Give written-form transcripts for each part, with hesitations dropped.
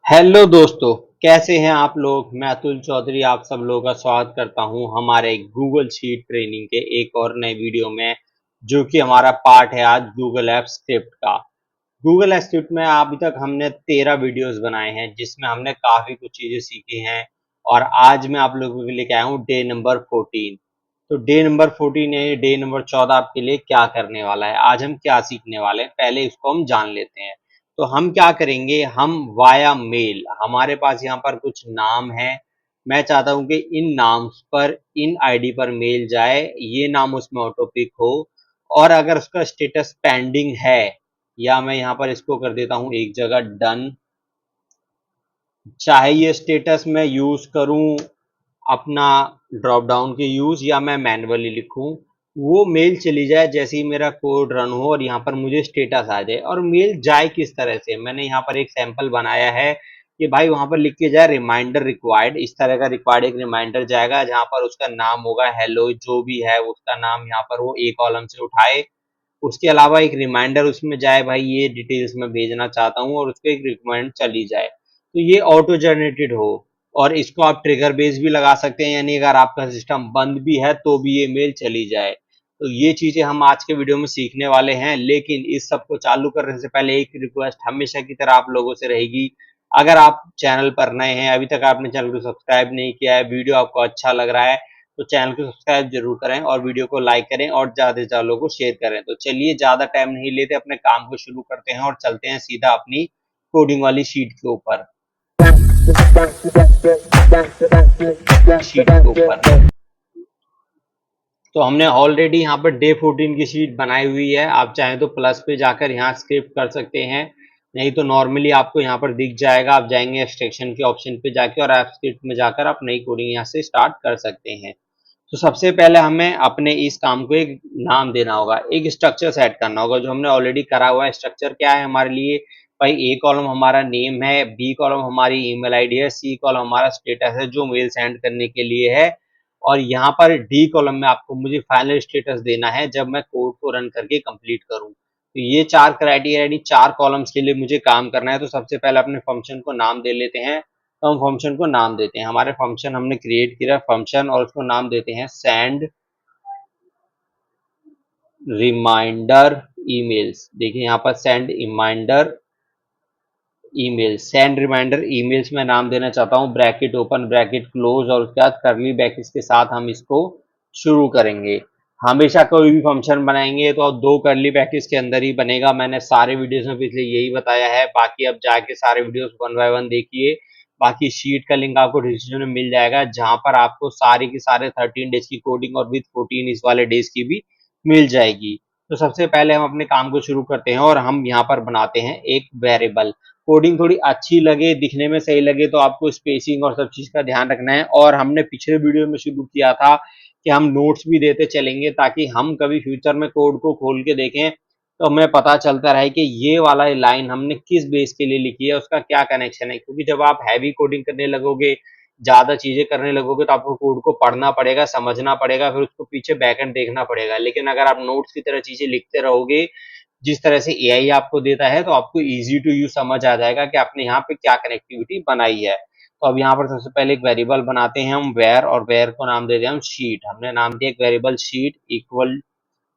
Hello दोस्तों, कैसे हैं आप लोग। मैं अतुल चौधरी आप सब लोगों का स्वागत करता हूं हमारे गूगल शीट ट्रेनिंग के एक और नए वीडियो में, जो कि हमारा पार्ट है आज गूगल ऐप स्क्रिप्ट का। गूगल ऐप स्क्रिप्ट में अभी तक हमने 13 वीडियोस बनाए हैं, जिसमें हमने काफ़ी कुछ चीज़ें सीखी हैं। और आज मैं आप लोगों के लिए लेके आया हूँ डे नंबर 14। तो डे नंबर 14 है, डे नंबर 14 आपके लिए क्या करने वाला है, आज हम क्या सीखने वाले हैं, पहले इसको हम जान लेते हैं। तो हम क्या करेंगे, हम वाया मेल, हमारे पास यहाँ पर कुछ नाम है। मैं चाहता हूँ कि इन नाम पर, इन आईडी पर मेल जाए, ये नाम उसमें ऑटो पिक हो। और अगर उसका स्टेटस पेंडिंग है, या मैं यहाँ पर इसको कर देता हूँ एक जगह डन। चाहे ये स्टेटस मैं यूज करूँ अपना ड्रॉप डाउन के यूज, या मैं मैन्युअली लिखूं, वो मेल चली जाए जैसे ही मेरा कोड रन हो और यहाँ पर मुझे स्टेटस आ जाए। और मेल जाए किस तरह से, मैंने यहाँ पर एक सैंपल बनाया है कि भाई वहां पर लिख के जाए रिमाइंडर रिक्वायर्ड। इस तरह का रिक्वायर्ड एक रिमाइंडर जाएगा, जहां पर उसका नाम होगा हेलो, जो भी है उसका नाम यहाँ पर वो एक कॉलम से उठाए। उसके अलावा एक रिमाइंडर उसमें जाए, भाई ये डिटेल्स मैं भेजना चाहता हूँ, और उसको एक रिकमेंड चली जाए, तो ये ऑटो जनरेटेड हो। और इसको आप ट्रिगर बेस भी लगा सकते हैं, यानी अगर आपका सिस्टम बंद भी है तो भी ये मेल चली जाए। तो ये चीजें हम आज के वीडियो में सीखने वाले हैं। लेकिन इस सब को चालू करने से पहले एक रिक्वेस्ट हमेशा की तरह आप लोगों से रहेगी। अगर आप चैनल पर नए हैं, अभी तक आपने चैनल को सब्सक्राइब नहीं किया है, वीडियो आपको अच्छा लग रहा है, तो चैनल को सब्सक्राइब जरूर करें और वीडियो को लाइक करें और ज्यादा से ज्यादा लोगों को शेयर करें। तो चलिए ज्यादा टाइम नहीं लेते, अपने काम को शुरू करते हैं और चलते हैं सीधा अपनी कोडिंग वाली शीट के ऊपर। शीट के ऊपर तो हमने ऑलरेडी यहाँ पर डे 14 की शीट बनाई हुई है। आप चाहें तो प्लस पे जाकर यहाँ स्क्रिप्ट कर सकते हैं, नहीं तो नॉर्मली आपको यहाँ पर दिख जाएगा। आप जाएंगे एक्सट्रैक्शन के ऑप्शन पे जाके और आप स्क्रिप्ट में जाकर आप नई कोडिंग यहाँ से स्टार्ट कर सकते हैं। तो सबसे पहले हमें अपने इस काम को एक नाम देना होगा, एक स्ट्रक्चर सेट करना होगा, जो हमने ऑलरेडी करा हुआ है। स्ट्रक्चर क्या है हमारे लिए, भाई ए कॉलम हमारा नेम है, बी कॉलम हमारी ईमेल आईडी है, सी कॉलम हमारा स्टेटस है जो मेल सेंड करने के लिए है, और यहाँ पर डी कॉलम में आपको मुझे फाइनल स्टेटस देना है जब मैं कोड को रन करके कंप्लीट करूँ। तो ये चार क्राइटेरिया यानी चार कॉलम्स के लिए मुझे काम करना है। तो सबसे पहले अपने फंक्शन को नाम दे लेते हैं। तो हम फंक्शन को नाम देते हैं, हमारे फंक्शन हमने क्रिएट किया फंक्शन, और उसको नाम देते हैं सेंड रिमाइंडर ईमेल्स। देखिए यहाँ पर send reminder email, send reminder emails में नाम देना चाहता हूँ, ब्रैकेट ओपन ब्रैकेट क्लोज, और उसके बाद करली ब्रैकेट्स के साथ हम इसको शुरू करेंगे। हमेशा कोई भी फंक्शन बनाएंगे तो दो करली ब्रैकेट्स के अंदर ही बनेगा। मैंने सारे वीडियोस में पिछले यही बताया है, बाकी अब जाके सारे वीडियोस वन बाय वन देखिए। बाकी शीट का लिंक आपको डिस्क्रिप्शन में मिल जाएगा, जहां पर आपको सारे के सारे 13 डेज की कोडिंग और विद 14 इस वाले डेज की भी मिल जाएगी। तो सबसे पहले हम अपने काम को शुरू करते हैं और हम यहाँ पर बनाते हैं एक वेरिएबल। कोडिंग थोड़ी अच्छी लगे, दिखने में सही लगे, तो आपको स्पेसिंग और सब चीज का ध्यान रखना है। और हमने पिछले वीडियो में शुरू किया था कि हम नोट्स भी देते चलेंगे, ताकि हम कभी फ्यूचर में कोड को खोल के देखें तो हमें पता चलता रहे कि ये वाला लाइन हमने किस बेस के लिए लिखी है, उसका क्या कनेक्शन है। क्योंकि जब आप हैवी कोडिंग करने लगोगे, ज्यादा चीजें करने लगोगे, तो आपको कोड को पढ़ना पड़ेगा, समझना पड़ेगा, फिर उसको पीछे बैकएंड देखना पड़ेगा। लेकिन अगर आप नोट्स की तरह चीजें लिखते रहोगे, जिस तरह से एआई आपको देता है, तो आपको इजी टू यूज समझ आ जाएगा कि आपने यहाँ पे क्या कनेक्टिविटी बनाई है। तो अब यहाँ पर सबसे पहले एक वेरिएबल बनाते हैं हम वेयर, और वेयर को नाम देते हैं हम शीट। हमने नाम दिया एक वेरिएबल शीट इक्वल,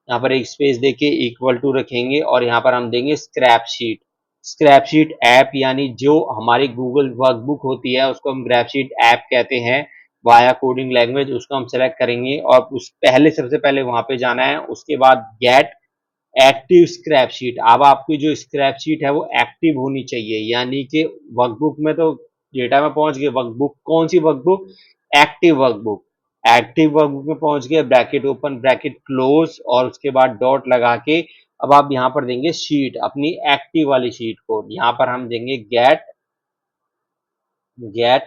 यहाँ पर एक स्पेस देके इक्वल टू रखेंगे, और यहाँ पर हम देंगे scrap sheet. Scrap sheet app, यानी जो हमारी गूगल वर्कबुक होती है उसको हम स्क्रैप शीट ऐप कहते हैं वाया कोडिंग लैंग्वेज। उसको हम सेलेक्ट करेंगे और उस पहले सबसे पहले वहां पे जाना है। उसके बाद गेट एक्टिव स्क्रैप शीट। अब आपकी जो स्क्रैप शीट है वो एक्टिव होनी चाहिए, यानी कि वर्कबुक में तो डेटा में पहुंच गए, वर्कबुक कौन सी workbook, active workbook. Active workbook में पहुंच गए, ब्रैकेट ओपन ब्रैकेट क्लोज, और उसके बाद डॉट लगा के अब आप यहाँ पर देंगे शीट, अपनी एक्टिव वाली शीट को। यहाँ पर हम देंगे गेट गेट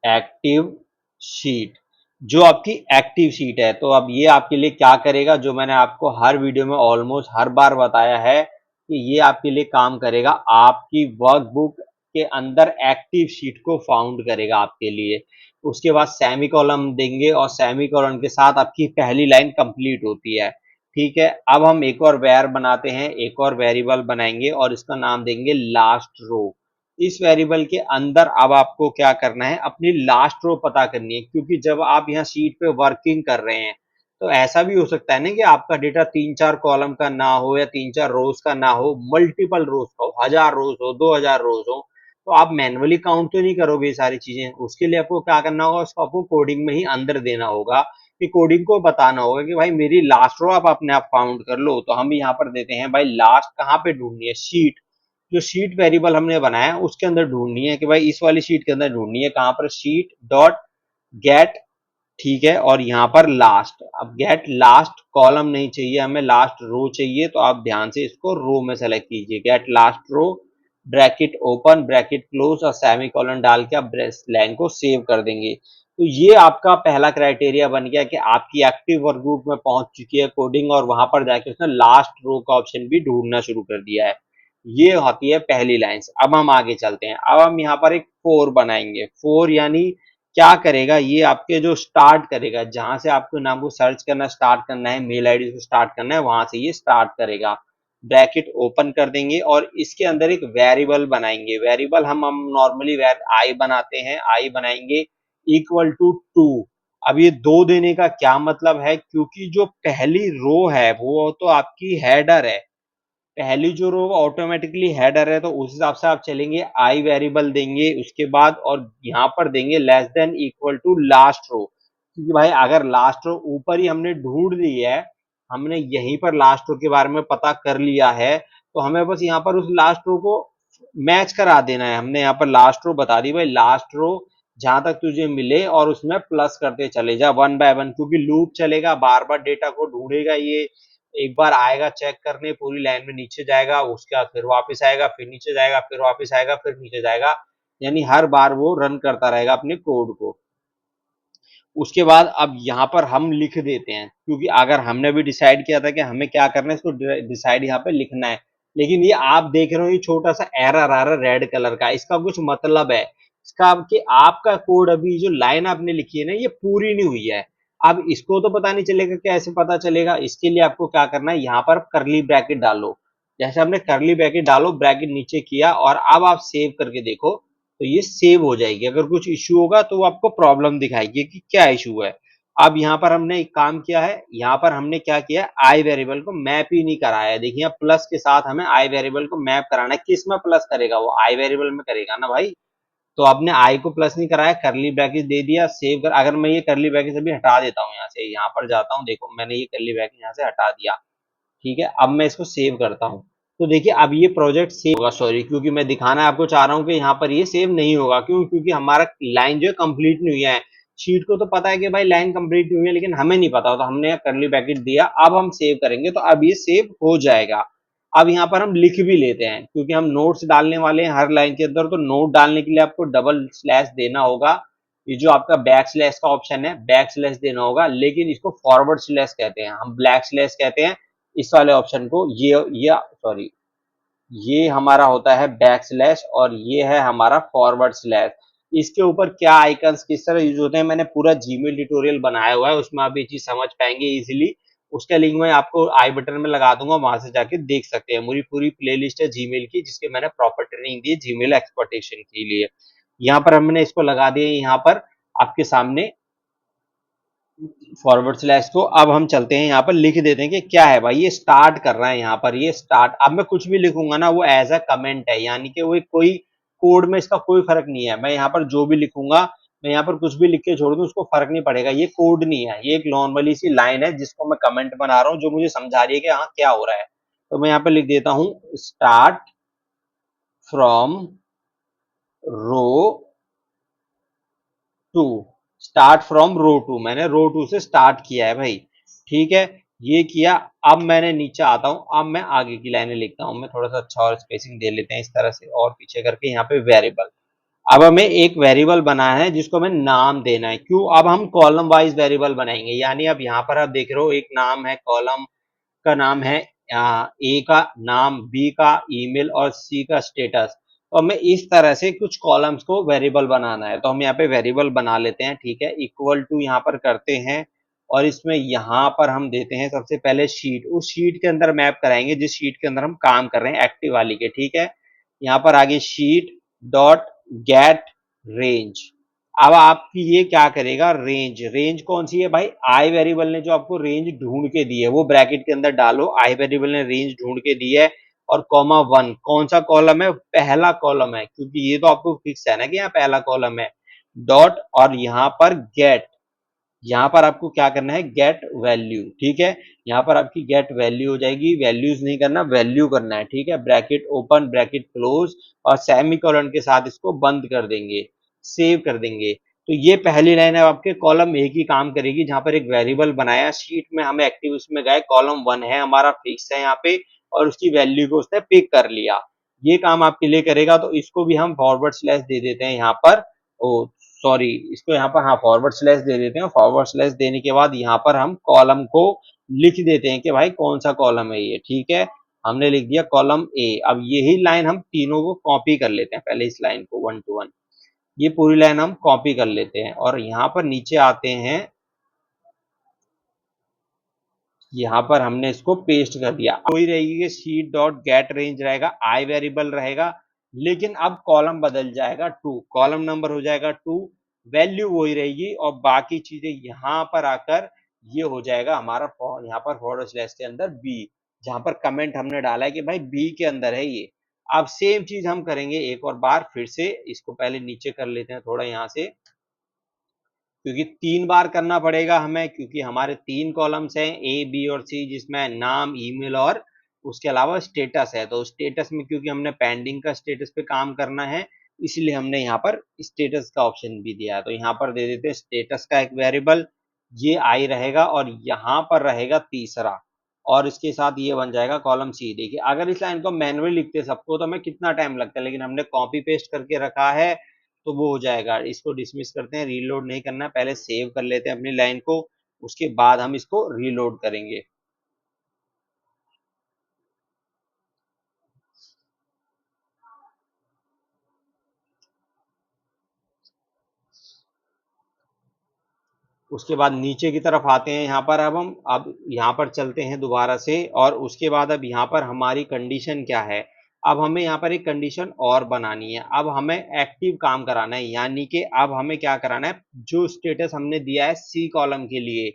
एक्टिव शीट, जो आपकी एक्टिव शीट है। तो अब ये आपके लिए क्या करेगा, जो मैंने आपको हर वीडियो में ऑलमोस्ट हर बार बताया है कि ये आपके लिए काम करेगा, आपकी वर्कबुक के अंदर एक्टिव शीट को फाउंड करेगा आपके लिए। उसके बाद सेमी कॉलम देंगे, और सेमी कॉलम के साथ आपकी पहली लाइन कंप्लीट होती है। ठीक है, अब हम एक और वेयर बनाते हैं, एक और वेरिएबल बनाएंगे और इसका नाम देंगे लास्ट रो। इस वेरिएबल के अंदर अब आपको क्या करना है, अपनी लास्ट रो पता करनी है, क्योंकि जब आप यहाँ शीट पे वर्किंग कर रहे हैं तो ऐसा भी हो सकता है ना कि आपका डेटा 3-4 कॉलम का ना हो या 3-4 रोज का ना हो, मल्टीपल रोज का हो, 1000 रोज हो, 2000 रोज हो, तो आप मैन्युअली काउंट तो नहीं करोगे ये सारी चीजें। उसके लिए आपको क्या करना होगा, उसको आपको कोडिंग में ही अंदर देना होगा, कि कोडिंग को बताना होगा कि भाई मेरी लास्ट रो आप अपने आप काउंट कर लो। तो हम यहाँ पर देते हैं भाई लास्ट कहाँ पे ढूंढनी है, शीट, जो शीट वेरिएबल हमने बनाया है उसके अंदर ढूंढनी है, कि भाई इस वाली शीट के अंदर ढूंढनी है, कहां पर, शीट डॉट गेट, ठीक है, और यहाँ पर लास्ट। अब गेट लास्ट कॉलम नहीं चाहिए हमें, लास्ट रो चाहिए, तो आप ध्यान से इसको रो में सेलेक्ट कीजिए, get last row, bracket open bracket close और सेमी कॉलन डाल के आप लाइन को सेव कर देंगे। तो ये आपका पहला क्राइटेरिया बन गया कि आपकी एक्टिव वर्क ग्रुप में पहुंच चुकी है कोडिंग, और वहां पर जाके उसने लास्ट रो का ऑप्शन भी ढूंढना शुरू कर दिया है। ये होती है पहली लाइंस। अब हम आगे चलते हैं, अब हम यहाँ पर एक फोर बनाएंगे। फोर यानी क्या करेगा, ये आपके जो स्टार्ट करेगा, जहां से आपको नाम को सर्च करना स्टार्ट करना है, मेल आईडी को स्टार्ट करना है, वहां से ये स्टार्ट करेगा। ब्रैकेट ओपन कर देंगे और इसके अंदर एक वेरिएबल बनाएंगे। वेरिएबल हम नॉर्मली आई बनाते हैं, आई बनाएंगे इक्वल टू 2। अब ये 2 देने का क्या मतलब है, क्योंकि जो पहली रो है वो तो आपकी हेडर है, पहली जो रो ऑटोमेटिकली हेडर है, तो उस हिसाब से आप चलेंगे, आई वेरिएबल देंगे उसके बाद, और यहाँ पर देंगे less than equal to last row, क्योंकि भाई अगर लास्ट रो ऊपर ही हमने ढूंढ ली है, हमने यहीं पर लास्ट रो के बारे में पता कर लिया है, तो हमें बस यहाँ पर उस लास्ट रो को मैच करा देना है। हमने यहाँ पर लास्ट रो बता दी, भाई लास्ट रो जहां तक तुझे मिले और उसमें प्लस करते चले जा वन बाय वन, क्योंकि लूप चलेगा, बार बार डेटा को ढूंढेगा ये, एक बार आएगा चेक करने, पूरी लाइन में नीचे जाएगा, उसके बाद फिर वापस आएगा, फिर नीचे जाएगा, फिर वापस आएगा, फिर नीचे जाएगा, यानी हर बार वो रन करता रहेगा अपने कोड को। उसके बाद अब यहाँ पर हम लिख देते हैं, क्योंकि अगर हमने भी डिसाइड किया था कि हमें क्या करना है, इसको डिसाइड यहाँ पे लिखना है, लेकिन ये आप देख रहे हो ये छोटा सा एरर आ रहा है रेड कलर का, इसका कुछ मतलब है, इसका कि आपका कोड अभी जो लाइन आपने लिखी है ना ये पूरी नहीं हुई है। अब इसको तो पता नहीं चलेगा, कैसे पता चलेगा, इसके लिए आपको क्या करना है, यहाँ पर करली ब्रैकेट डालो। जैसे हमने करली ब्रैकेट डालो, ब्रैकेट नीचे किया, और अब आप सेव करके देखो तो ये सेव हो जाएगी। अगर कुछ इश्यू होगा तो वो आपको प्रॉब्लम दिखाएगी कि क्या इश्यू है। अब यहाँ पर हमने एक काम किया है, यहाँ पर हमने क्या किया, आई वेरिएबल को मैप ही नहीं कराया है। देखिए प्लस के साथ हमें आई वेरिएबल को मैप कराना है, किस में प्लस करेगा, वो आई वेरिएबल में करेगा ना भाई। तो आपने आई को प्लस नहीं कराया, करली ब्रैकेट दे दिया, सेव कर। अगर मैं ये करली ब्रैकेट अभी हटा देता हूँ, यहाँ से यहाँ पर जाता हूँ, देखो मैंने ये करली ब्रैकेट यहाँ से हटा दिया, ठीक है। अब मैं इसको सेव करता हूँ, तो देखिए अब ये प्रोजेक्ट सेव होगा, सॉरी, क्योंकि मैं दिखाना आपको चाह रहा हूँ कि यहाँ पर ये सेव नहीं होगा, क्यों, क्योंकि हमारा लाइन जो है कंप्लीट नहीं हुई है। शीट को तो पता है कि भाई लाइन कंप्लीट नहीं हुई है, लेकिन हमें नहीं पता, तो हमने करली ब्रैकेट दिया। अब हम सेव करेंगे तो अब ये सेव हो जाएगा। अब यहाँ पर हम लिख भी लेते हैं, क्योंकि हम नोट्स डालने वाले हैं हर लाइन के अंदर, तो नोट डालने के लिए आपको डबल स्लैश देना होगा। ये जो आपका बैक स्लैश का ऑप्शन है, बैक स्लैश देना होगा, लेकिन इसको फॉरवर्ड स्लैश कहते हैं, हम ब्लैक स्लैश कहते हैं इस वाले ऑप्शन को। ये सॉरी, ये हमारा होता है बैक स्लैश, और ये है हमारा फॉरवर्ड स्लैश। इसके ऊपर क्या आइकन्स किस तरह यूज होते हैं, मैंने पूरा जीमेल ट्यूटोरियल बनाया हुआ है, उसमें आप ये चीज समझ पाएंगे इजीली। उसका लिंक मैं आपको आई बटन में लगा दूंगा, वहां से जाके देख सकते हैं। मेरी पूरी प्लेलिस्ट है जीमेल की, जिसके मैंने प्रॉपर ट्रेनिंग दी है जीमेल एक्सप्लॉइटेशन के लिए। यहाँ पर हमने इसको लगा दिया, यहाँ पर आपके सामने फॉरवर्ड स्लैश को। अब हम चलते हैं यहाँ पर लिख देते हैं कि क्या है भाई, ये स्टार्ट कर रहा है, यहाँ पर ये स्टार्ट। अब मैं कुछ भी लिखूंगा ना वो एज अ कमेंट है, यानी कि वो कोई कोड में इसका कोई फर्क नहीं है। मैं यहाँ पर जो भी लिखूंगा, मैं यहाँ पर कुछ भी लिख के छोड़ दूं उसको फर्क नहीं पड़ेगा, ये कोड नहीं है, ये एक नॉर्मली सी लाइन है जिसको मैं कमेंट बना रहा हूँ, जो मुझे समझा रही है कि हाँ क्या हो रहा है। तो मैं यहाँ पर लिख देता हूँ start from row two, start from row two, मैंने रो टू से स्टार्ट किया है भाई, ठीक है, ये किया। अब मैंने नीचे आता हूं, अब मैं आगे की लाइनें लिखता हूं, मैं थोड़ा सा अच्छा और स्पेसिंग दे लेते हैं इस तरह से, और पीछे करके यहाँ पे वेरिएबल। अब हमें एक वेरिएबल बनाना है जिसको हमें नाम देना है, क्यों, अब हम कॉलम वाइज वेरिएबल बनाएंगे, यानी अब यहाँ पर आप देख रहे हो एक नाम है, कॉलम का नाम है ए का नाम, बी का ईमेल और सी का स्टेटस। तो हमें इस तरह से कुछ कॉलम्स को वेरिएबल बनाना है, तो हम यहाँ पे वेरिएबल बना लेते हैं, ठीक है, इक्वल टू यहाँ पर करते हैं, और इसमें यहाँ पर हम देते हैं सबसे पहले शीट, उस शीट के अंदर मैप कराएंगे जिस शीट के अंदर हम काम कर रहे हैं एक्टिव वाली के, ठीक है। यहाँ पर आगे शीट डॉट गेट रेंज। अब आपकी ये क्या करेगा, रेंज, रेंज कौन सी है भाई, आई वेरिएबल ने जो आपको रेंज ढूंढ के दी है वो ब्रैकेट के अंदर डालो, आई वेरिएबल ने रेंज ढूंढ के दी है, और कॉमा वन, कौन सा कॉलम है, पहला कॉलम है, क्योंकि ये तो आपको फिक्स है ना कि यहाँ पहला कॉलम है, डॉट, और यहाँ पर गेट, यहाँ पर आपको क्या करना है, गेट वैल्यू, ठीक है, यहाँ पर आपकी गेट वैल्यू हो जाएगी, वैल्यूज नहीं करना, वैल्यू करना है, ठीक है, ब्रैकेट ओपन ब्रैकेट क्लोज, और सेमीकोलन के साथ इसको बंद कर देंगे, सेव कर देंगे। तो ये पहली लाइन है आपके कॉलम एक ही काम करेगी, जहां पर एक वेरिएबल बनाया शीट में, हमें एक्टिव उसमें गए, कॉलम वन है हमारा, फिक्स है यहाँ पे, और उसकी वैल्यू को उसने पिक कर लिया, ये काम आपके लिए करेगा। तो इसको भी हम फॉरवर्ड स्लैश दे देते हैं यहाँ पर, ओ सॉरी, इसको यहाँ पर हाँ फॉरवर्ड स्लैश दे देते हैं, फॉरवर्ड स्लैश देने के बाद यहाँ पर हम कॉलम को लिख देते हैं कि भाई कौन सा कॉलम है ये, ठीक है, हमने लिख दिया कॉलम ए। अब यही लाइन हम तीनों को कॉपी कर लेते हैं, पहले इस लाइन को वन टू वन, ये पूरी लाइन हम कॉपी कर लेते हैं, और यहाँ पर नीचे आते हैं, यहाँ पर हमने इसको पेस्ट कर दिया, वही रहेगी कि शीट डॉट गेट रेंज रहेगा, आई वेरिएबल रहेगा, लेकिन अब कॉलम बदल जाएगा टू, कॉलम नंबर हो जाएगा टू, वैल्यू वही रहेगी, और बाकी चीजें यहाँ पर आकर ये हो जाएगा हमारा यहाँ पर फॉरवर्ड स्लैश के अंदर बी, जहां पर कमेंट हमने डाला है कि भाई बी के अंदर है ये। अब सेम चीज हम करेंगे एक और बार फिर से, इसको पहले नीचे कर लेते हैं थोड़ा यहाँ से, क्योंकि तीन बार करना पड़ेगा हमें, क्योंकि हमारे तीन कॉलम्स हैं ए बी और सी, जिसमें नाम, ईमेल और उसके अलावा स्टेटस है। तो स्टेटस में क्योंकि हमने पेंडिंग का स्टेटस पे काम करना है, इसलिए हमने यहाँ पर स्टेटस का ऑप्शन भी दिया है। तो यहाँ पर दे देते हैं स्टेटस का एक वेरिएबल, ये आई रहेगा, और यहाँ पर रहेगा तीसरा, और इसके साथ ये बन जाएगा कॉलम सी। देखिए अगर इस लाइन को मैनुअली लिखते सबको तो हमें कितना टाइम लगता है, लेकिन हमने कॉपी पेस्ट करके रखा है, तो वो हो जाएगा। इसको डिसमिस करते हैं, रीलोड नहीं करना, पहले सेव कर लेते हैं अपनी लाइन को, उसके बाद हम इसको रीलोड करेंगे। उसके बाद नीचे की तरफ आते हैं, यहाँ पर अब यहाँ पर चलते हैं दोबारा से, और उसके बाद अब यहाँ पर हमारी कंडीशन क्या है, अब हमें यहाँ पर एक कंडीशन और बनानी है, अब हमें एक्टिव काम कराना है, यानी कि अब हमें क्या कराना है, जो स्टेटस हमने दिया है सी कॉलम के लिए,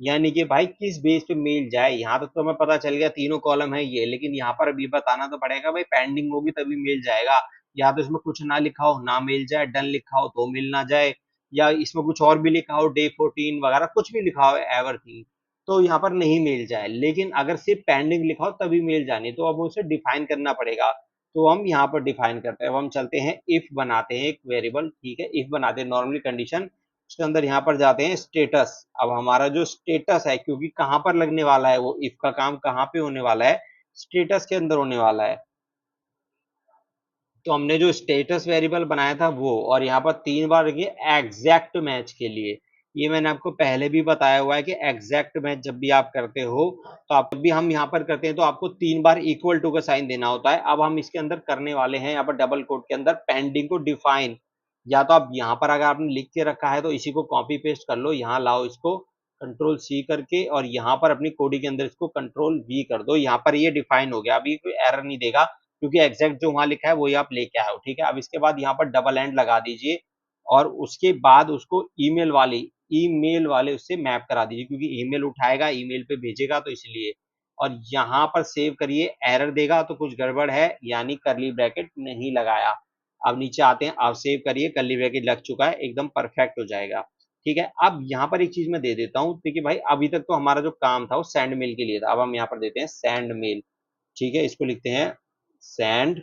यानी कि भाई किस बेस पे मेल जाए, यहाँ तक तो हमें पता चल गया तीनों कॉलम है ये, लेकिन यहाँ पर अभी बताना तो पड़ेगा भाई पेंडिंग होगी तभी मेल जाएगा, या तो इसमें कुछ ना लिखा हो ना मेल जाए, डन लिखा हो तो मेल ना जाए, या इसमें कुछ और भी लिखा हो डे 14 वगैरह कुछ भी लिखा हो एवरथिंग, तो यहाँ पर नहीं मेल जाए, लेकिन अगर सिर्फ पेंडिंग लिखा हो तभी मेल जानी, तो अब उसे डिफाइन करना पड़ेगा। तो हम यहाँ पर डिफाइन करते हैं, अब हम चलते हैं इफ बनाते हैं एक वेरिएबल, ठीक है, इफ बनाते हैं नॉर्मली कंडीशन, उसके अंदर यहाँ पर जाते हैं स्टेटस। अब हमारा जो स्टेटस है, क्योंकि कहाँ पर लगने वाला है वो इफ का काम, कहाँ पे होने वाला है, स्टेटस के अंदर होने वाला है। तो हमने जो स्टेटस वेरिएबल बनाया था वो, और यहाँ पर तीन बार देखिए एग्जैक्ट मैच के लिए, ये मैंने आपको पहले भी बताया हुआ है कि एग्जैक्ट मैच जब भी आप करते हो, तो आप जब भी हम यहाँ पर करते हैं तो आपको तीन बार इक्वल टू का साइन देना होता है। अब हम इसके अंदर करने वाले हैं यहाँ पर डबल कोट के अंदर पेंडिंग को डिफाइन, या तो आप यहाँ पर अगर आपने लिख के रखा है तो इसी को कॉपी पेस्ट कर लो, यहाँ लाओ इसको कंट्रोल सी करके, और यहाँ पर अपनी कोडी के अंदर इसको कंट्रोल वी कर दो, यहाँ पर ये डिफाइन हो गया, अभी कोई एरर नहीं देगा, क्योंकि एग्जैक्ट जो वहां लिखा है वही आप लेके आए हो, ठीक है। अब इसके बाद यहाँ पर डबल एंड लगा दीजिए, और उसके बाद उसको ईमेल वाले उससे मैप करा दीजिए, क्योंकि ईमेल उठाएगा, ईमेल पे भेजेगा, तो इसलिए। और यहाँ पर सेव करिए, एरर देगा तो कुछ गड़बड़ है, यानी करली ब्रैकेट नहीं लगाया। अब नीचे आते हैं, अब सेव करिए, करली ब्रैकेट लग चुका है, एकदम परफेक्ट हो जाएगा, ठीक है। अब यहाँ पर एक चीज मैं दे देता हूँ, देखिए भाई अभी तक तो हमारा जो काम था वो सेंड मेल के लिए था, अब हम यहाँ पर देते हैं सेंड मेल, ठीक है, इसको लिखते हैं सेंड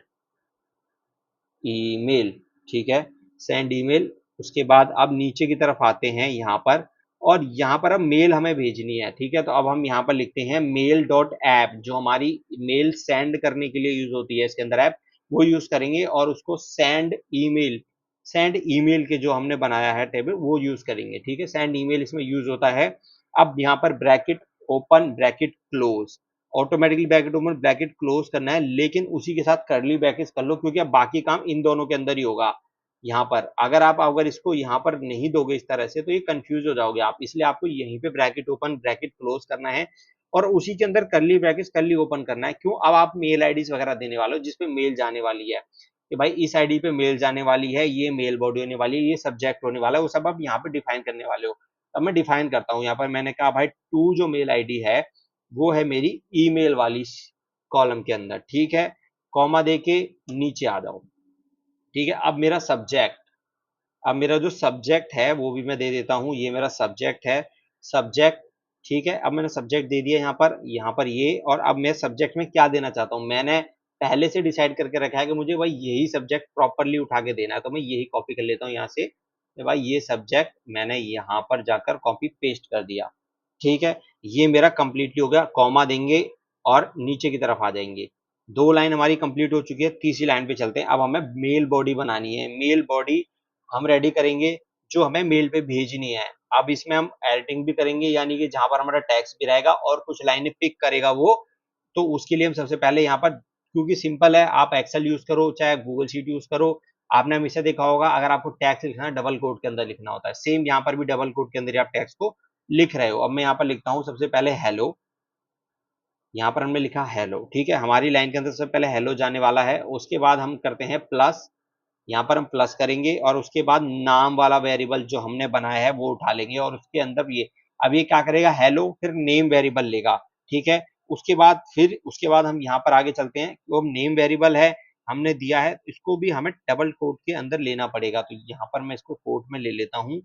ईमेल, ठीक है, सेंड ईमेल। उसके बाद अब नीचे की तरफ आते हैं यहाँ पर, और यहाँ पर अब मेल हमें भेजनी है, ठीक है, तो अब हम यहाँ पर लिखते हैं मेल डॉट ऐप, जो हमारी मेल सेंड करने के लिए यूज होती है इसके अंदर ऐप, वो यूज करेंगे, और उसको सेंड ईमेल के जो हमने बनाया है टेबल वो यूज करेंगे, ठीक है, सेंड ईमेल इसमें यूज होता है। अब यहाँ पर bracket open bracket close, automatically bracket open bracket close करना है, लेकिन उसी के साथ करली ब्रैकेट कर लो, क्योंकि अब बाकी काम इन दोनों के अंदर ही होगा। यहाँ पर अगर इसको यहाँ पर नहीं दोगे इस तरह से तो ये कंफ्यूज हो जाओगे आप, इसलिए आपको यहीं पे ब्रैकेट ओपन ब्रैकेट क्लोज करना है, और उसी के अंदर करली ब्रैकेट करली ओपन करना है। क्यों, अब आप मेल आईडीज वगैरह देने वाले हो जिसपे मेल जाने वाली है, कि भाई इस आईडी पे मेल जाने वाली है, ये मेल बॉडी होने वाली है, ये सब्जेक्ट होने वाला है, वो सब आप यहाँ पे डिफाइन करने वाले हो। अब मैं डिफाइन करता हूँ, यहाँ पर मैंने कहा भाई टू जो मेल आईडी है वो है मेरी ईमेल वाली कॉलम के अंदर, ठीक है, कॉमा देके नीचे आ जाओ, ठीक है। अब मेरा जो सब्जेक्ट है वो भी मैं दे देता हूँ, ये मेरा सब्जेक्ट है, सब्जेक्ट, ठीक है। अब मैंने सब्जेक्ट दे दिया यहाँ पर ये, और अब मैं सब्जेक्ट में क्या देना चाहता हूँ, मैंने पहले से डिसाइड करके रखा है कि मुझे भाई यही सब्जेक्ट प्रॉपरली उठा के देना है, तो मैं यही कॉपी कर लेता हूँ यहाँ से कि भाई ये सब्जेक्ट मैंने यहाँ पर जाकर कॉपी पेस्ट कर दिया, ठीक है। ये मेरा कंप्लीटली हो गया, कॉमा देंगे और नीचे की तरफ आ जाएंगे। दो लाइन हमारी कंप्लीट हो चुकी है, तीसरी लाइन पे चलते हैं। अब हमें मेल बॉडी बनानी है, मेल बॉडी हम रेडी करेंगे जो हमें मेल पे भेजनी है। अब इसमें हम एडिटिंग भी करेंगे, यानी कि जहां पर हमारा टेक्स्ट भी रहेगा और कुछ लाइनें पिक करेगा वो, तो उसके लिए हम सबसे पहले यहाँ पर, क्योंकि सिंपल है, आप एक्सेल यूज करो चाहे गूगल शीट यूज करो, आपने हमेशा देखा होगा अगर आपको टैक्स लिखना है डबल कोट के अंदर लिखना होता है, सेम यहाँ पर भी डबल कोट के अंदर ही आप टैक्स को लिख रहे हो। अब मैं यहाँ पर लिखता हूँ सबसे पहले हेलो, यहाँ पर हमने लिखा हेलो, ठीक है, हमारी लाइन के अंदर सबसे पहले हेलो जाने वाला है। उसके बाद हम करते हैं प्लस, यहाँ पर हम प्लस करेंगे और उसके बाद नाम वाला वेरिएबल जो हमने बनाया है वो उठा लेंगे और उसके अंदर ये, अब ये क्या करेगा, हेलो फिर नेम वेरिएबल लेगा, ठीक है। उसके बाद हम यहाँ पर आगे चलते हैं, वो नेम वेरिएबल है हमने दिया है, इसको भी हमें डबल कोट के अंदर लेना पड़ेगा, तो यहाँ पर मैं इसको कोट में ले लेता हूँ,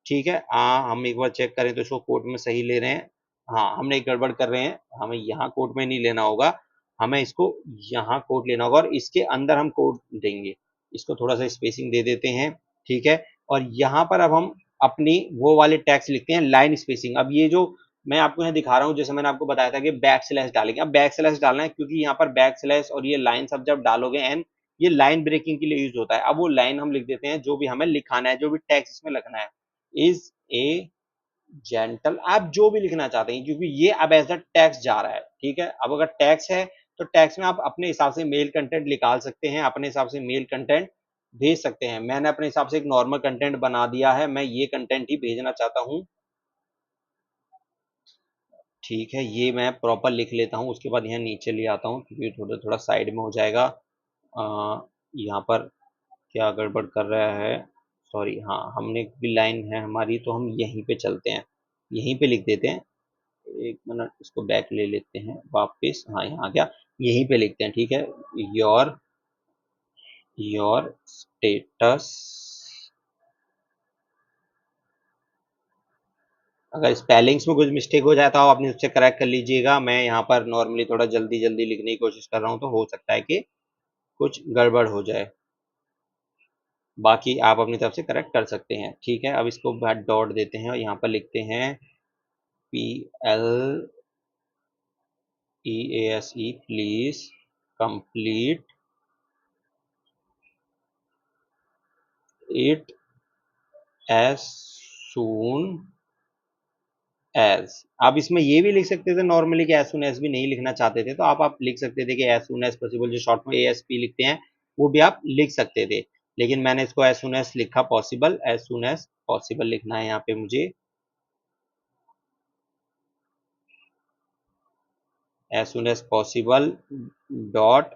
ठीक है। हम एक बार चेक करें तो इसको कोट में सही ले रहे हैं, हाँ हमने एक गड़बड़ कर रहे हैं, हमें यहाँ कोट में नहीं लेना होगा, हमें इसको यहाँ कोट लेना होगा और इसके अंदर हम कोट देंगे, इसको थोड़ा सा स्पेसिंग दे देते हैं, ठीक है। और यहाँ पर अब हम अपनी वो वाले टैग्स लिखते हैं लाइन स्पेसिंग। अब ये जो मैं आपको यहाँ दिखा रहा हूँ, जैसे मैंने आपको बताया था कि बैक स्लैश डालेंगे, अब बैक स्लैश डालना है क्योंकि यहाँ पर बैक स्लैश और ये लाइन सब जब डालोगे एन, ये लाइन ब्रेकिंग के लिए यूज होता है। अब वो लाइन हम लिख देते हैं जो भी हमें लिखाना है, जो भी टैक्स इसमें लिखना है, इज ए जेंटल, आप जो भी लिखना चाहते हैं, क्योंकि ये अब एज अ टैक्स जा रहा है, ठीक है। अब अगर टैक्स है तो टैक्स में आप अपने हिसाब से मेल कंटेंट निकाल सकते हैं, अपने हिसाब से मेल कंटेंट भेज सकते हैं। मैंने अपने हिसाब से एक नॉर्मल कंटेंट बना दिया है, मैं ये कंटेंट ही भेजना चाहता हूँ, ठीक है। ये मैं प्रॉपर लिख लेता हूँ, उसके बाद यहाँ नीचे ले आता हूँ क्योंकि थोड़ा थोड़ा साइड में हो जाएगा। यहाँ पर क्या गड़बड़ कर रहा है, सॉरी, हाँ हमने भी लाइन है हमारी तो हम यहीं पे चलते हैं, यहीं पे लिख देते हैं, एक मिनट इसको बैक ले लेते हैं वापस, हाँ यहाँ आ गया, यहीं पे लिखते हैं, ठीक है। योर योर स्टेटस, अगर स्पेलिंग्स में कुछ मिस्टेक हो जाता हो आपने उससे करेक्ट कर लीजिएगा, मैं यहाँ पर नॉर्मली थोड़ा जल्दी जल्दी लिखने की कोशिश कर रहा हूँ तो हो सकता है कि कुछ गड़बड़ हो जाए, बाकी आप अपनी तरफ से करेक्ट कर सकते हैं, ठीक है। अब इसको बाद डॉट देते हैं और यहाँ पर लिखते हैं PLEASE please complete it as soon as. आप इसमें ये भी लिख सकते थे नॉर्मली कि एज सुन एज भी नहीं लिखना चाहते थे तो आप लिख सकते थे कि एज सुन एज पॉसिबल, जो शॉर्ट में ASP लिखते हैं वो भी आप लिख सकते थे, लेकिन मैंने इसको एज सुन एज लिखा, possible, as soon as possible लिखना है यहाँ पे मुझे, as soon as possible dot,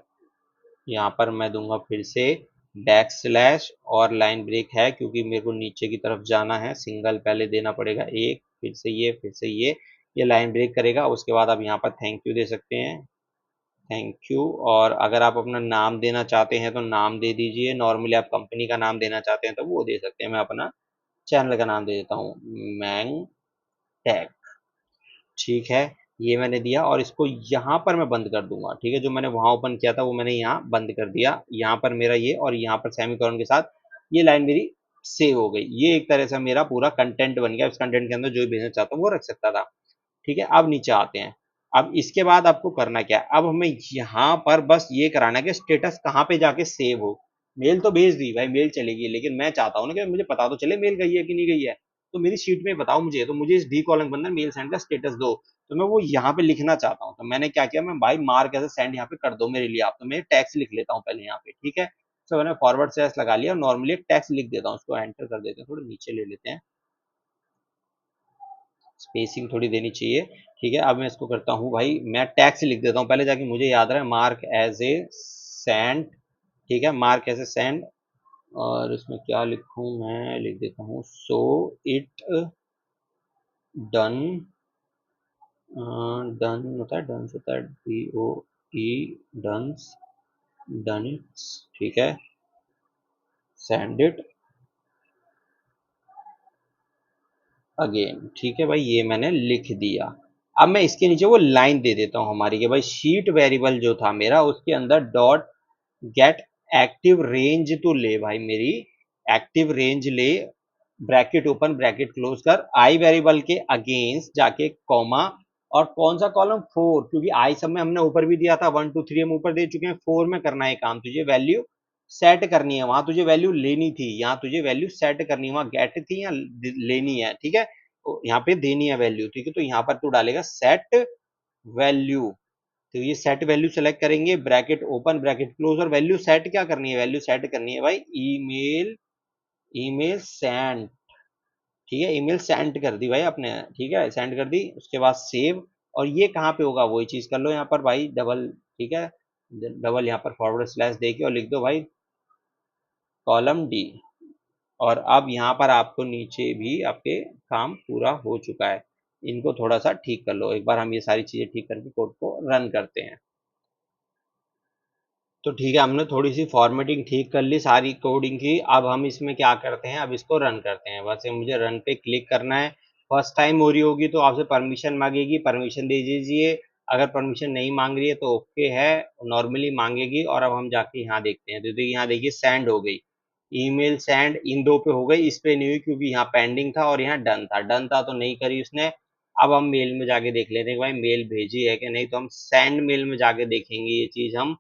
यहाँ पर मैं दूंगा फिर से बैक स्लैश और लाइन ब्रेक है क्योंकि मेरे को नीचे की तरफ जाना है, सिंगल पहले देना पड़ेगा एक, फिर से ये लाइन ब्रेक करेगा। उसके बाद आप यहाँ पर थैंक यू दे सकते हैं, थैंक यू। और अगर आप अपना नाम देना चाहते हैं तो नाम दे दीजिए, नॉर्मली आप कंपनी का नाम देना चाहते हैं तो वो दे सकते हैं, मैं अपना चैनल का नाम दे देता हूँ मैंग टैग, ठीक है। ये मैंने दिया और इसको यहाँ पर मैं बंद कर दूंगा, ठीक है, जो मैंने वहां ओपन किया था वो मैंने यहाँ बंद कर दिया, यहाँ पर मेरा ये और यहाँ पर सेमीकोलन के साथ ये लाइन मेरी सेव हो गई, ये एक तरह से मेरा पूरा कंटेंट बन गया, इस कंटेंट के अंदर जो भी भेजना चाहता हूँ वो रख सकता था, ठीक है। अब नीचे आते हैं, अब इसके बाद आपको करना क्या है, अब हमें यहाँ पर बस ये कराना है कि स्टेटस कहाँ पे जाके सेव हो। मेल तो भेज दी भाई, मेल चलेगी, लेकिन मैं चाहता हूँ ना कि मुझे पता तो चले मेल गई है कि नहीं गई है, तो मेरी शीट में बताओ मुझे, तो मुझे इस डी कॉलम के अंदर मेल सेंड का स्टेटस दो, तो मैं वो यहाँ पे लिखना चाहता हूँ, तो मैंने क्या किया, मैं भाई मार्क ऐसे सेंड यहाँ पे कर दो मेरे लिए आप, तो मैं टैक्स लिख लेता हूँ पहले यहाँ पे, ठीक है। तो मैंने फॉरवर्ड स्लैश लगा लिया, नॉर्मली एक टैक्स लिख देता हूँ, उसको एंटर कर देते हैं, थोड़ा नीचे ले लेते हैं, स्पेसिंग थोड़ी देनी चाहिए, ठीक है। अब मैं इसको करता हूँ भाई, मैं टैक्स लिख देता हूँ पहले जाके मुझे याद रहे, मार्क एज ए सेंट, ठीक है, मार्क ऐसे सेंड, और इसमें क्या लिखूं, मैं लिख देता हूँ सो इट डन। डन होता है, डन होता है DOE, डन्स, डन इट्स, ठीक है, सेंड इट अगेन। ठीक है भाई, ये मैंने लिख दिया। अब मैं इसके नीचे वो लाइन दे देता हूँ हमारी, कि भाई शीट वेरिएबल जो था मेरा उसके अंदर डॉट गेट एक्टिव रेंज तो ले भाई, मेरी एक्टिव रेंज ले, ब्रैकेट ओपन ब्रैकेट क्लोज कर, आई वेरिएबल के अगेंस्ट जाके कॉमा, और कौन सा कॉलम, 4, क्योंकि आई सब में हमने ऊपर भी दिया था, 1 2 3 हम ऊपर दे चुके हैं, 4 में करना है काम, तुझे वैल्यू सेट करनी है, वहां तुझे वैल्यू लेनी थी, यहाँ तुझे वैल्यू सेट करनी है, वहां गेट थी या लेनी है, ठीक है, तो यहाँ पे देनी है वैल्यू, ठीक है, तो यहाँ पर तू डालेगा सेट वैल्यू। तो ये सेट वैल्यू सेलेक्ट करेंगे, ब्रैकेट ओपन ब्रैकेट क्लोज, और वैल्यू सेट क्या करनी है, वैल्यू सेट करनी है भाई ईमेल, ईमेल सेंड, ठीक है, ईमेल सेंड कर दी भाई आपने, ठीक है, सेंड कर दी, उसके बाद सेव, और ये कहाँ पे होगा वही चीज कर लो यहाँ पर भाई, डबल, ठीक है, डबल यहाँ पर फॉरवर्ड स्लैश देके और लिख दो भाई कॉलम डी, और अब यहाँ पर आपको नीचे भी आपके काम पूरा हो चुका है, इनको थोड़ा सा ठीक कर लो, एक बार हम ये सारी चीजें ठीक करके कोड को रन करते हैं। तो ठीक है, हमने थोड़ी सी फॉर्मेटिंग ठीक कर ली सारी कोडिंग की, अब हम इसमें क्या करते हैं, अब इसको रन करते हैं, बस ये मुझे रन पे क्लिक करना है, फर्स्ट टाइम हो रही होगी तो आपसे परमिशन मांगेगी, परमिशन दे दीजिए, अगर परमिशन नहीं मांग रही है तो ओके है, नॉर्मली मांगेगी, और अब हम जाके यहाँ देखते हैं, तो देखिए यहाँ देखिए सेंड हो गई, ईमेल सेंड इन दो पे हो गई, इस पे नहीं हुई क्योंकि यहाँ पेंडिंग था और यहाँ डन था, डन था तो नहीं करी उसने। अब हम मेल में जाके देख लेते हैं कि भाई मेल भेजी है कि नहीं, तो हम सेंड मेल में जाके देखेंगे ये चीज, हम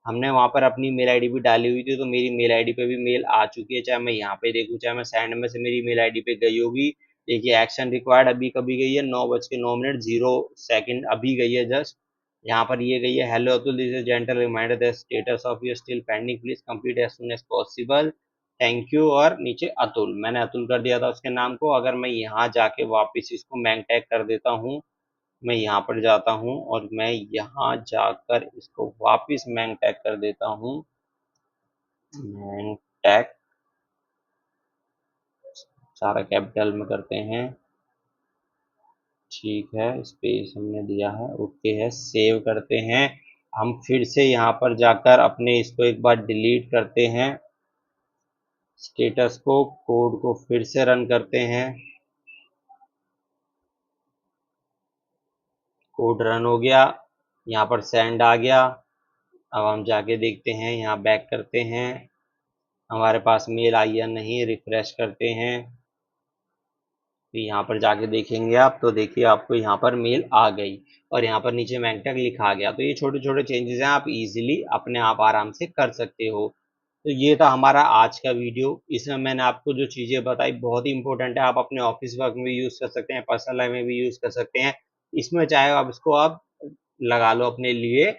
हमने वहां पर अपनी मेल आईडी भी डाली हुई थी, तो मेरी मेल आईडी पे भी मेल आ चुकी है, चाहे मैं यहाँ पे देखूँ चाहे मैं सेंड में से मेरी मेल आईडी पे गई होगी। देखिए एक्शन रिक्वायर्ड अभी कभी गई है, 9:09 अभी गई है जस्ट, यहाँ पर ये गई है, hello Atul, this is gentle reminder the status of your still pending, please complete as soon as possible, thank you, और नीचे अतुल, मैंने अतुल कर दिया था उसके नाम को। अगर मैं यहाँ जाके वापस इसको मैंग टैग कर देता हूँ, मैं यहाँ पर जाता हूँ और मैं यहाँ जाकर इसको वापस मैंग टैग कर देता हूँ, मैंग टैग सारा कैपिटल में करते हैं, ठीक है, स्पेस हमने दिया है, ओके है, सेव करते हैं, हम फिर से यहाँ पर जाकर अपने इसको एक बार डिलीट करते हैं, स्टेटस को, कोड को फिर से रन करते हैं, कोड रन हो गया, यहाँ पर सेंड आ गया, अब हम जाके देखते हैं, यहाँ बैक करते हैं, हमारे पास मेल आई या नहीं, रिफ्रेश करते हैं, तो यहाँ पर जाके देखेंगे आप, तो देखिए आपको यहाँ पर मेल आ गई, और यहाँ पर नीचे मैंगटेक लिखा गया, तो ये छोटे छोटे चेंजेस हैं, आप इजीली अपने आप आराम से कर सकते हो। तो ये था हमारा आज का वीडियो, इसमें मैंने आपको जो चीज़ें बताई बहुत ही इंपॉर्टेंट है, आप अपने ऑफिस वर्क में भी यूज़ कर सकते हैं, पर्सनल लाइफ में भी यूज़ कर सकते हैं, इसमें चाहे आप इसको आप लगा लो अपने लिए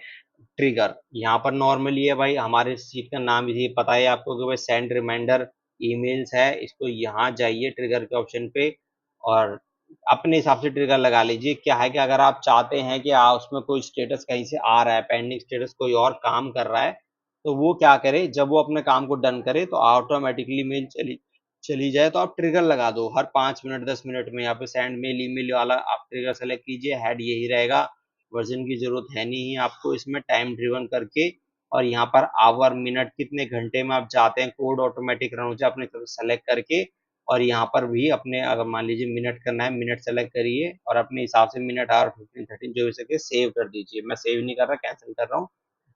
ट्रिगर, यहाँ पर नॉर्मली है भाई, हमारे सीट का नाम भी पता है आपको कि भाई सेंड रिमाइंडर ईमेल्स है, इसको यहाँ जाइए ट्रिगर के ऑप्शन पे, और अपने हिसाब से ट्रिगर लगा लीजिए, क्या है कि अगर आप चाहते हैं कि उसमें कोई स्टेटस कहीं से आ रहा है, पेंडिंग स्टेटस कोई और काम कर रहा है, तो वो क्या करे, जब वो अपने काम को डन करे तो ऑटोमेटिकली मेल चली चली जाए, तो आप ट्रिगर लगा दो हर 5 मिनट 10 मिनट में, यहाँ पे सेंड मेल ईमेल वाला आप ट्रिगर सेलेक्ट कीजिए, हेड यही रहेगा, वर्जन की जरूरत है नहीं है आपको इसमें, टाइम ड्रिवन करके, और यहाँ पर आवर मिनट कितने घंटे में आप चाहते हैं कोड ऑटोमेटिक रन हो जाए, अपने सेलेक्ट करके, और यहाँ पर भी अपने अगर मान लीजिए मिनट करना है, मिनट सेलेक्ट करिए, और अपने हिसाब से मिनट आवर 15 13 जो भी सके सेव कर दीजिए, मैं सेव नहीं कर रहा, कैंसिल कर रहा हूँ,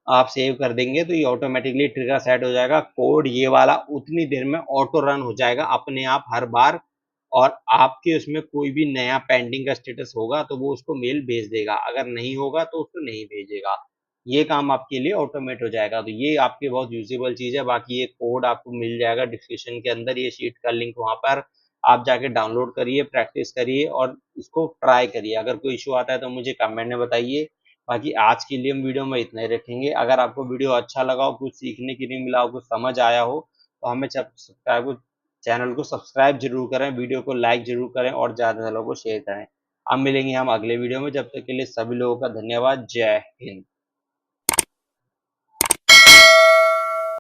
आप सेव कर देंगे तो ये ऑटोमेटिकली ट्रिगर सेट हो जाएगा, कोड ये वाला उतनी देर में ऑटो रन हो जाएगा अपने आप हर बार, और आपके उसमें कोई भी नया पेंडिंग का स्टेटस होगा तो वो उसको मेल भेज देगा, अगर नहीं होगा तो उसको नहीं भेजेगा, ये काम आपके लिए ऑटोमेट हो जाएगा, तो ये आपकी बहुत यूजेबल चीज है, बाकी ये कोड आपको मिल जाएगा डिस्क्रिप्शन के अंदर, ये शीट का लिंक वहां पर आप जाके डाउनलोड करिए, प्रैक्टिस करिए और इसको ट्राई करिए, अगर कोई इशू आता है तो मुझे कमेंट में बताइए। बाकी आज के लिए हम वीडियो में इतना ही रखेंगे, अगर आपको वीडियो अच्छा लगा हो, कुछ सीखने के लिए मिला हो, कुछ समझ आया हो, तो हमें सब्सक्राइब, चैनल को सब्सक्राइब जरूर करें, वीडियो को लाइक जरूर करें और ज़्यादा लोगों को शेयर करें। अब मिलेंगे हम अगले वीडियो में, जब तक के लिए सभी लोगों का धन्यवाद, जय हिंद।